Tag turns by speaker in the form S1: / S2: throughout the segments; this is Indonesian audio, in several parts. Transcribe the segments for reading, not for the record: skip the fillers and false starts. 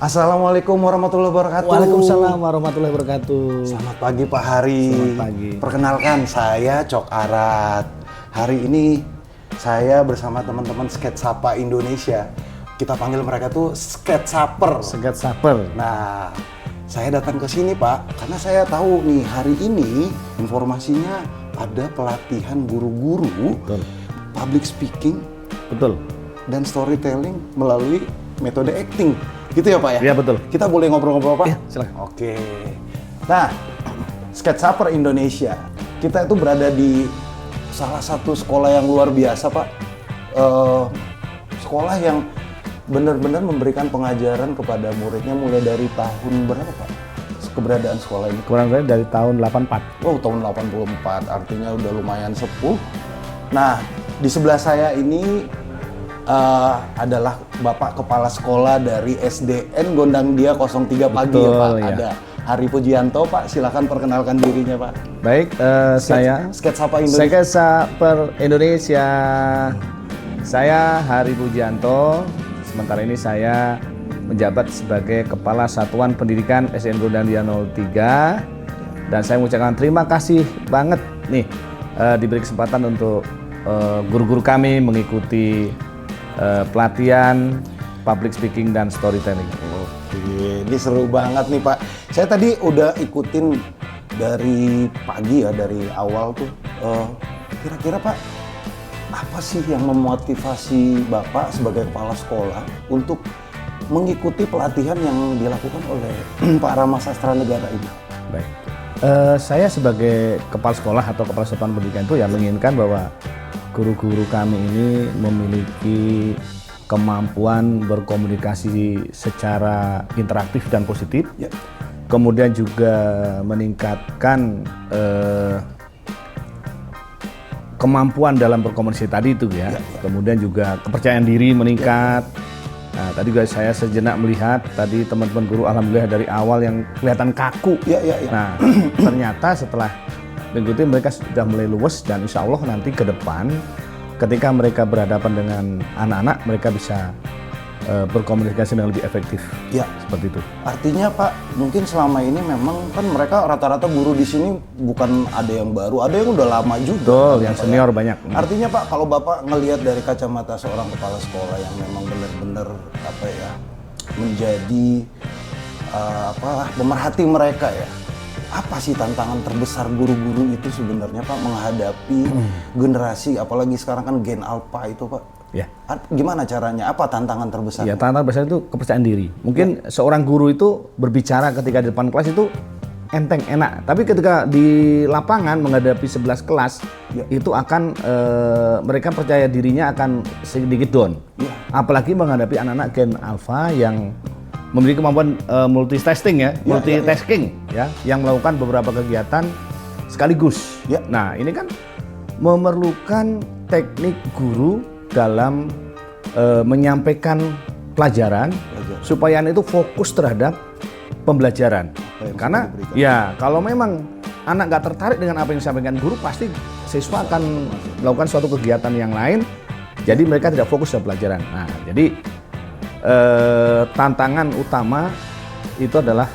S1: Assalamualaikum warahmatullahi wabarakatuh.
S2: Waalaikumsalam warahmatullahi wabarakatuh.
S1: Selamat pagi Pak Hari.
S2: Selamat pagi.
S1: Perkenalkan, saya Cok Arat. Hari ini saya bersama teman-teman Sketsapa Indonesia. Kita panggil mereka tuh Sketsaper.
S2: Sketsaper.
S1: Nah, saya datang ke sini Pak, karena saya tahu nih hari ini informasinya ada pelatihan guru-guru public speaking,
S2: Betul.
S1: dan storytelling melalui metode acting. Gitu ya Pak ya?
S2: Iya betul.
S1: Kita boleh ngobrol-ngobrol Pak?
S2: Iya, silakan.
S1: Oke. Nah, Sketsaper Indonesia, kita itu berada di salah satu sekolah yang luar biasa Pak. Sekolah yang benar-benar memberikan pengajaran kepada muridnya mulai dari tahun berapa Pak? Keberadaan sekolah ini?
S2: Kurang lebih dari tahun 84.
S1: Oh, tahun 84, artinya udah lumayan sepuh. Nah, di sebelah saya ini adalah Bapak Kepala Sekolah dari SDN Gondang Dia 03 Pagi.
S2: Betul,
S1: ya Pak.
S2: ya.
S1: Ada Hari Pujianto Pak, silakan perkenalkan dirinya Pak.
S2: Baik, saya
S1: Sketsapa Indonesia.
S2: Sketsaper Indonesia. Saya Hari Pujianto. Sementara ini saya menjabat sebagai Kepala Satuan Pendidikan SDN Gondang Dia 03. Dan saya mengucapkan terima kasih banget nih diberi kesempatan untuk guru-guru kami mengikuti pelatihan public speaking dan storytelling.
S1: Oke, ini seru banget nih Pak. Saya tadi udah ikutin dari pagi ya, dari awal tuh. Kira-kira Pak, apa sih yang memotivasi Bapak sebagai kepala sekolah untuk mengikuti pelatihan yang dilakukan oleh para sastra negara ini?
S2: Baik, saya sebagai kepala sekolah atau kepala satuan pendidikan itu ya menginginkan bahwa guru-guru kami ini memiliki kemampuan berkomunikasi secara interaktif dan positif,
S1: Ya.
S2: kemudian juga meningkatkan kemampuan dalam berkomunikasi tadi itu ya, kemudian juga kepercayaan diri meningkat. Nah, tadi juga saya sejenak melihat tadi teman-teman guru alhamdulillah dari awal yang kelihatan kaku.
S1: Ya.
S2: Nah, ternyata setelah mengikuti mereka sudah mulai luwes dan insya Allah nanti ke depan ketika mereka berhadapan dengan anak-anak mereka bisa berkomunikasi dengan lebih efektif.
S1: Ya.
S2: Seperti itu.
S1: Artinya Pak, mungkin selama ini memang kan mereka rata-rata guru di sini bukan ada yang baru, ada yang udah lama juga.
S2: Betul,
S1: kan,
S2: yang
S1: Pak,
S2: senior
S1: ya?
S2: banyak.
S1: Artinya Pak, kalau Bapak ngelihat dari kacamata seorang kepala sekolah yang memang benar-benar menjadi pemerhati mereka ya. Apa sih tantangan terbesar guru-guru itu sebenarnya Pak menghadapi generasi, apalagi sekarang kan Gen Alpha itu Pak?
S2: Ya.
S1: Gimana caranya? Apa tantangan terbesar?
S2: Ya, tantangan besar itu kepercayaan diri. Mungkin seorang guru itu berbicara ketika di depan kelas itu enteng, enak. Tapi ketika di lapangan menghadapi 11 kelas, itu akan mereka percaya dirinya akan sedikit down. Apalagi menghadapi anak-anak Gen Alpha yang memiliki kemampuan multitasking ya, yang melakukan beberapa kegiatan sekaligus.
S1: Ya.
S2: Nah, ini kan memerlukan teknik guru dalam menyampaikan pelajaran supaya anak itu fokus terhadap pembelajaran. Karena ya kalau memang anak nggak tertarik dengan apa yang disampaikan guru, pasti siswa akan melakukan suatu kegiatan yang lain. Jadi mereka tidak fokus pada pelajaran. Nah, jadi tantangan utama itu adalah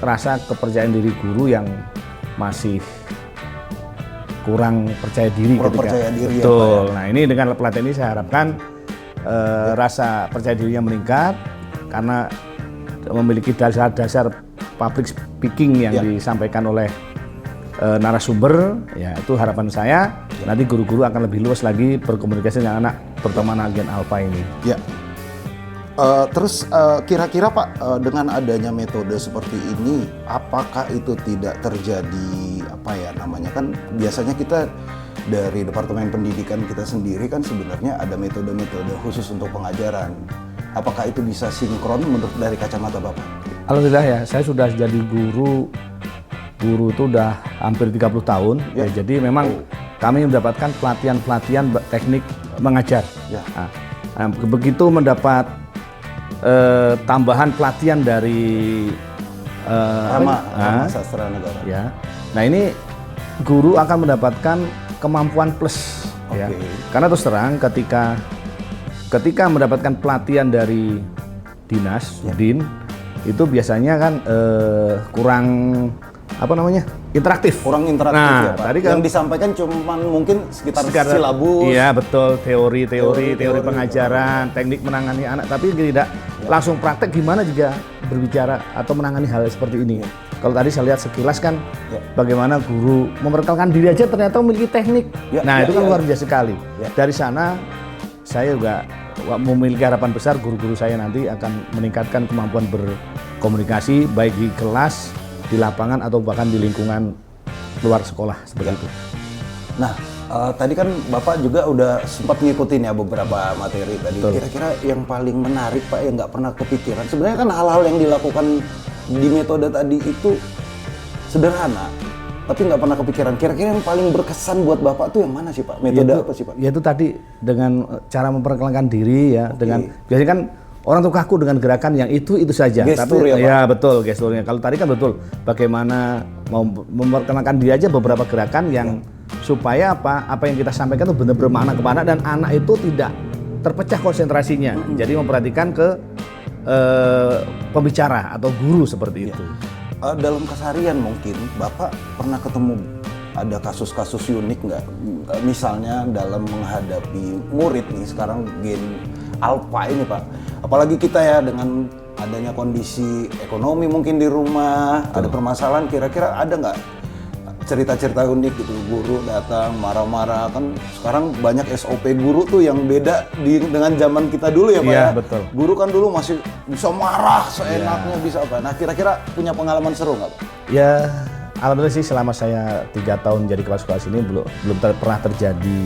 S2: rasa kepercayaan diri guru yang masih kurang percaya diri.
S1: Percaya diri.
S2: Betul.
S1: Ya, Pak, ya?
S2: Nah, ini dengan pelatihan ini saya harapkan rasa percaya dirinya meningkat karena memiliki dasar-dasar public speaking yang disampaikan oleh narasumber. Ya, itu harapan saya. Nanti guru-guru akan lebih luas lagi berkomunikasi dengan anak, terutama anak Gen Alpha ini.
S1: Ya. Terus kira-kira Pak, dengan adanya metode seperti ini, apakah itu tidak terjadi kan biasanya kita dari Departemen Pendidikan kita sendiri kan sebenarnya ada metode-metode khusus untuk pengajaran. Apakah itu bisa sinkron menurut dari kacamata Bapak?
S2: Alhamdulillah ya, saya sudah jadi guru itu udah hampir 30 tahun. Ya, jadi memang kami mendapatkan pelatihan teknik mengajar.
S1: Ya.
S2: Nah, begitu mendapat tambahan pelatihan dari
S1: Rama Sastra Negara.
S2: Ya. Nah, ini guru akan mendapatkan kemampuan plus. Ya. Karena terus terang ketika mendapatkan pelatihan dari dinas, din, itu biasanya kan kurang interaktif.
S1: Kurang interaktif
S2: nah,
S1: ya Pak.
S2: Tadi kan
S1: yang disampaikan cuman mungkin sekitar silabus.
S2: Iya betul, teori pengajaran, teknik menangani anak, tapi tidak langsung praktek gimana juga berbicara atau menangani hal seperti ini. Kalau tadi saya lihat sekilas kan bagaimana guru memperkenalkan diri aja ternyata memiliki teknik. Itu kan luar biasa sekali. Dari sana saya juga memiliki harapan besar guru-guru saya nanti akan meningkatkan kemampuan berkomunikasi baik di kelas, di lapangan atau bahkan di lingkungan luar sekolah seperti itu.
S1: Nah, tadi kan Bapak juga udah sempat ngikutin ya beberapa materi tadi.
S2: Betul.
S1: Kira-kira yang paling menarik Pak yang nggak pernah kepikiran. Sebenarnya kan hal-hal yang dilakukan di metode tadi itu sederhana, tapi nggak pernah kepikiran. Kira-kira yang paling berkesan buat Bapak tuh yang mana sih Pak? Metode apa sih Pak?
S2: Yaitu tadi dengan cara memperkenalkan diri ya, dengan biasanya kan orang tuh kaku dengan gerakan yang itu saja.
S1: Gestur
S2: tapi
S1: ya, Pak?
S2: Betul gesturnya. Kalau tadi kan betul bagaimana mau memperkenalkan diri aja beberapa gerakan yang supaya apa yang kita sampaikan itu benar-benar bermakna kepada anak dan anak itu tidak terpecah konsentrasinya. Jadi memperhatikan ke pembicara atau guru seperti itu.
S1: Dalam keseharian mungkin Bapak pernah ketemu ada kasus-kasus unik nggak? Misalnya dalam menghadapi murid nih sekarang gen alpha ini Pak. Apalagi kita ya dengan adanya kondisi ekonomi mungkin di rumah, ada permasalahan, kira-kira ada nggak cerita-cerita unik gitu, guru datang marah-marah, kan sekarang banyak SOP guru tuh yang beda dengan zaman kita dulu ya Pak
S2: Iya,
S1: ya.
S2: betul.
S1: Guru kan dulu masih bisa marah seenaknya, bisa apa. Nah kira-kira punya pengalaman seru nggak Pak?
S2: Ya, alhamdulillah sih selama saya 3 tahun jadi kepala sekolah sini belum pernah terjadi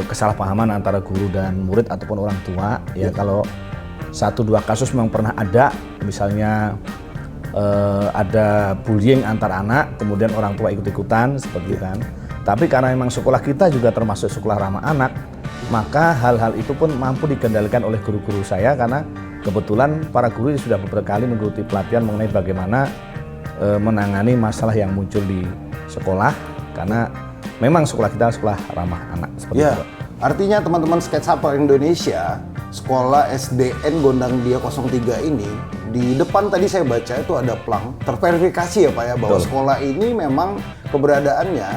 S2: kesalahpahaman antara guru dan murid ataupun orang tua. Ya kalau 1-2 kasus memang pernah ada, misalnya ada bullying antar anak, kemudian orang tua ikut-ikutan seperti itu kan. Tapi karena memang sekolah kita juga termasuk sekolah ramah anak, maka hal-hal itu pun mampu dikendalikan oleh guru-guru saya karena kebetulan para guru sudah beberapa kali mengikuti pelatihan mengenai bagaimana menangani masalah yang muncul di sekolah karena memang sekolah kita sekolah ramah anak seperti itu.
S1: Artinya teman-teman Sketsapa Indonesia, sekolah SDN Gondang Dia 03 ini, di depan tadi saya baca itu ada plang terverifikasi ya Pak ya, bahwa sekolah ini memang keberadaannya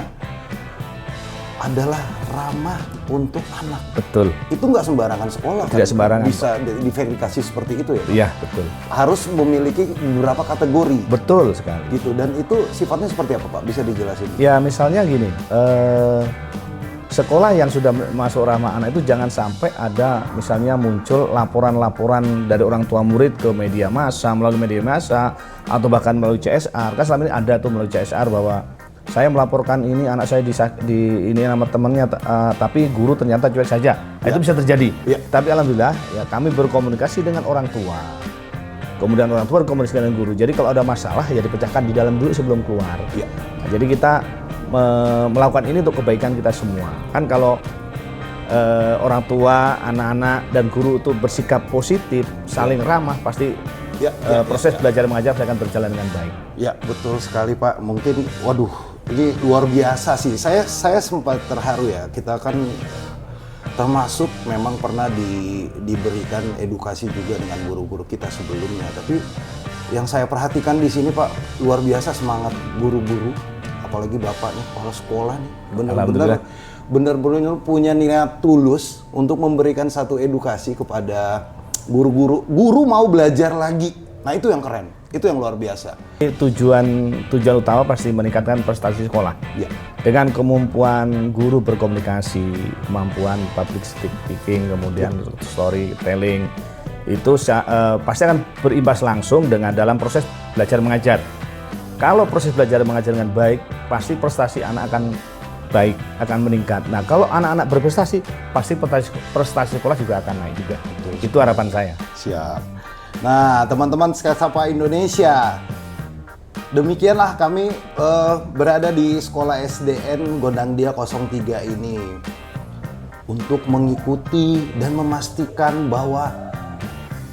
S1: adalah ramah untuk anak.
S2: Betul.
S1: Itu nggak sembarangan sekolah.
S2: Tidak sembarangan.
S1: Bisa diverifikasi seperti itu ya Pak?
S2: Iya, betul.
S1: Harus memiliki beberapa kategori.
S2: Betul sekali.
S1: Gitu, dan itu sifatnya seperti apa Pak? Bisa dijelasin?
S2: Ya misalnya gini, sekolah yang sudah masuk ramah anak itu jangan sampai ada misalnya muncul laporan-laporan dari orang tua murid ke media massa, melalui media massa atau bahkan melalui CSR. Kan selama ini ada tuh melalui CSR bahwa saya melaporkan ini anak saya di ini nama temannya, tapi guru ternyata cuek saja. Itu bisa terjadi. Tapi alhamdulillah ya kami berkomunikasi dengan orang tua. Kemudian orang tua berkomunikasi dengan guru. Jadi kalau ada masalah ya dipecahkan di dalam dulu sebelum keluar. Nah, jadi kita melakukan ini untuk kebaikan kita semua. Kan kalau orang tua, anak-anak dan guru itu bersikap positif, saling ramah, pasti proses belajar mengajar akan berjalan dengan baik.
S1: Ya betul sekali Pak. Mungkin, waduh, ini luar biasa sih. Saya sempat terharu ya. Kita kan termasuk memang pernah diberikan edukasi juga dengan guru-guru kita sebelumnya. Tapi yang saya perhatikan di sini Pak, luar biasa semangat guru-guru. Apalagi Bapak nih, kepala sekolah nih, benar-benar punya niat tulus untuk memberikan satu edukasi kepada guru-guru. Guru mau belajar lagi, nah itu yang keren, itu yang luar biasa.
S2: Tujuan utama pasti meningkatkan prestasi sekolah. Dengan kemampuan guru berkomunikasi, kemampuan public speaking, kemudian storytelling, itu pasti akan berimbas langsung dengan dalam proses belajar mengajar. Kalau proses belajar mengajar dengan baik, pasti prestasi anak akan baik, akan meningkat. Nah, kalau anak-anak berprestasi, pasti prestasi sekolah juga akan naik juga. Itu harapan saya.
S1: Siap. Nah, teman-teman Sketsapa Indonesia, demikianlah kami berada di sekolah SDN Gondang Dia 03 ini untuk mengikuti dan memastikan bahwa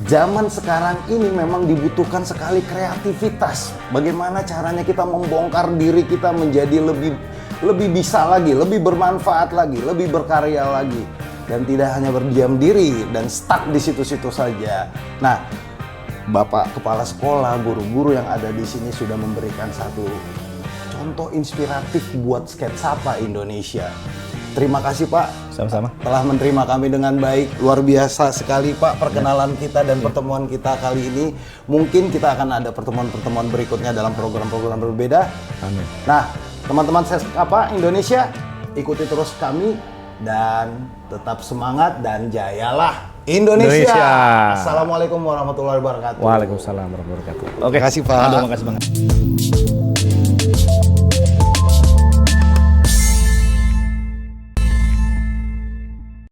S1: zaman sekarang ini memang dibutuhkan sekali kreativitas. Bagaimana caranya kita membongkar diri kita menjadi lebih lebih bisa lagi, lebih bermanfaat lagi, lebih berkarya lagi, dan tidak hanya berdiam diri dan stuck di situ-situ saja. Nah, Bapak Kepala Sekolah, guru-guru yang ada di sini sudah memberikan satu contoh inspiratif buat Sketsapa Indonesia. Terima kasih Pak.
S2: Sama-sama.
S1: Telah menerima kami dengan baik. Luar biasa sekali Pak perkenalan kita dan pertemuan kita kali ini. Mungkin kita akan ada pertemuan-pertemuan berikutnya dalam program-program berbeda.
S2: Amin.
S1: Nah, teman-teman Sketsapa Indonesia, ikuti terus kami dan tetap semangat dan jayalah Indonesia. Assalamualaikum warahmatullahi wabarakatuh.
S2: Waalaikumsalam warahmatullahi wabarakatuh.
S1: Terima kasih Pak.
S2: Terima kasih banget.